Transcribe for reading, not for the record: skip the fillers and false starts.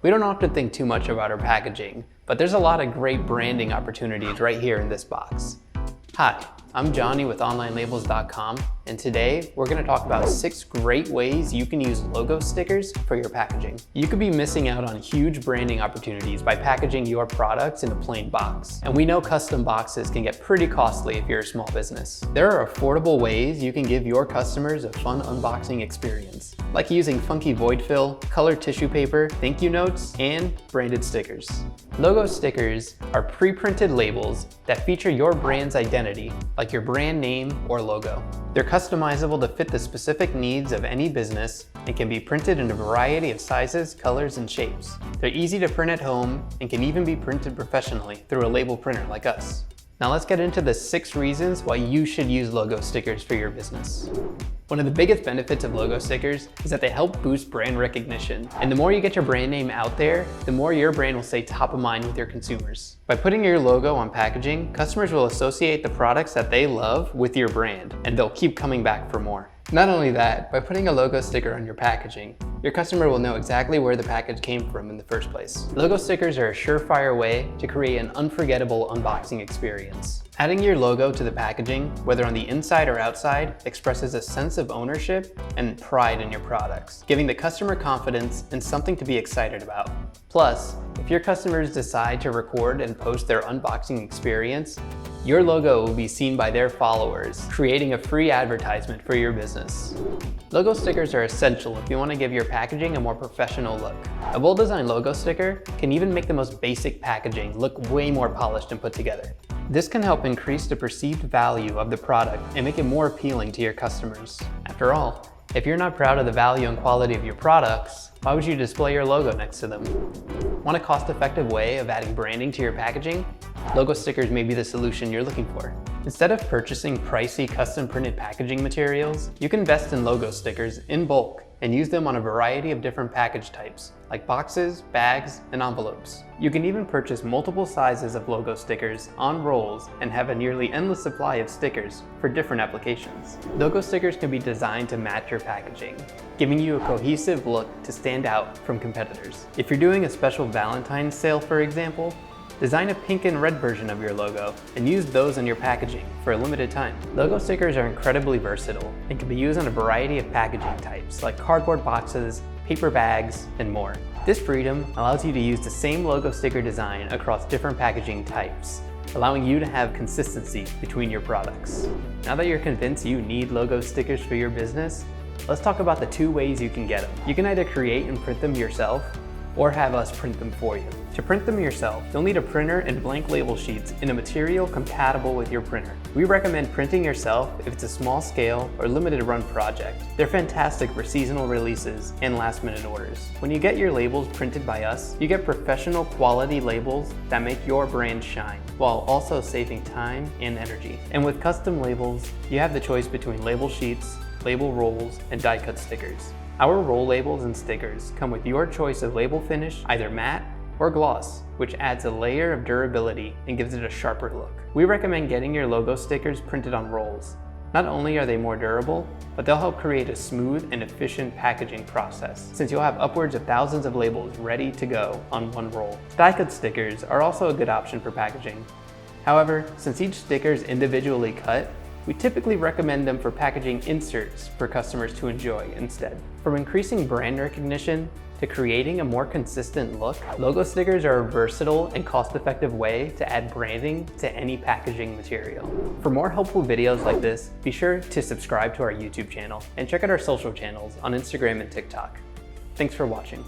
We don't often think too much about our packaging, but there's a lot of great branding opportunities right here in this box. Hi, I'm Johnny with OnlineLabels.com, and today we're going to talk about 6 great ways you can use logo stickers for your packaging. You could be missing out on huge branding opportunities by packaging your products in a plain box. And we know custom boxes can get pretty costly if you're a small business. There are affordable ways you can give your customers a fun unboxing experience, like using funky void fill, colored tissue paper, thank you notes, and branded stickers. Logo stickers are pre-printed labels that feature your brand's identity, like your brand name or logo. They're customizable to fit the specific needs of any business and can be printed in a variety of sizes, colors, and shapes. They're easy to print at home and can even be printed professionally through a label printer like us. Now let's get into the 6 reasons why you should use logo stickers for your business. One of the biggest benefits of logo stickers is that they help boost brand recognition. And the more you get your brand name out there, the more your brand will stay top of mind with your consumers. By putting your logo on packaging, customers will associate the products that they love with your brand, and they'll keep coming back for more. Not only that, by putting a logo sticker on your packaging, your customer will know exactly where the package came from in the first place. Logo stickers are a surefire way to create an unforgettable unboxing experience. Adding your logo to the packaging, whether on the inside or outside, expresses a sense of ownership and pride in your products, giving the customer confidence and something to be excited about. Plus, if your customers decide to record and post their unboxing experience, your logo will be seen by their followers, creating a free advertisement for your business. Logo stickers are essential if you want to give your packaging a more professional look. A well-designed logo sticker can even make the most basic packaging look way more polished and put together. This can help increase the perceived value of the product and make it more appealing to your customers. After all, if you're not proud of the value and quality of your products, why would you display your logo next to them? Want a cost-effective way of adding branding to your packaging? Logo stickers may be the solution you're looking for. Instead of purchasing pricey custom-printed packaging materials, you can invest in logo stickers in bulk and use them on a variety of different package types, like boxes, bags, and envelopes. You can even purchase multiple sizes of logo stickers on rolls and have a nearly endless supply of stickers for different applications. Logo stickers can be designed to match your packaging, giving you a cohesive look to stand out from competitors. If you're doing a special Valentine's sale, for example, design a pink and red version of your logo and use those on your packaging for a limited time. Logo stickers are incredibly versatile and can be used on a variety of packaging types like cardboard boxes, paper bags, and more. This freedom allows you to use the same logo sticker design across different packaging types, allowing you to have consistency between your products. Now that you're convinced you need logo stickers for your business, let's talk about the 2 ways you can get them. You can either create and print them yourself or have us print them for you. To print them yourself, you'll need a printer and blank label sheets in a material compatible with your printer. We recommend printing yourself if it's a small scale or limited run project. They're fantastic for seasonal releases and last minute orders. When you get your labels printed by us, you get professional quality labels that make your brand shine, while also saving time and energy. And with custom labels, you have the choice between label sheets, label rolls, and die cut stickers. Our roll labels and stickers come with your choice of label finish, either matte or gloss, which adds a layer of durability and gives it a sharper look. We recommend getting your logo stickers printed on rolls. Not only are they more durable, but they'll help create a smooth and efficient packaging process, since you'll have upwards of thousands of labels ready to go on one roll. Die-cut stickers are also a good option for packaging. However, since each sticker is individually cut, we typically recommend them for packaging inserts for customers to enjoy instead. From increasing brand recognition to creating a more consistent look, logo stickers are a versatile and cost-effective way to add branding to any packaging material. For more helpful videos like this, be sure to subscribe to our YouTube channel and check out our social channels on Instagram and TikTok. Thanks for watching.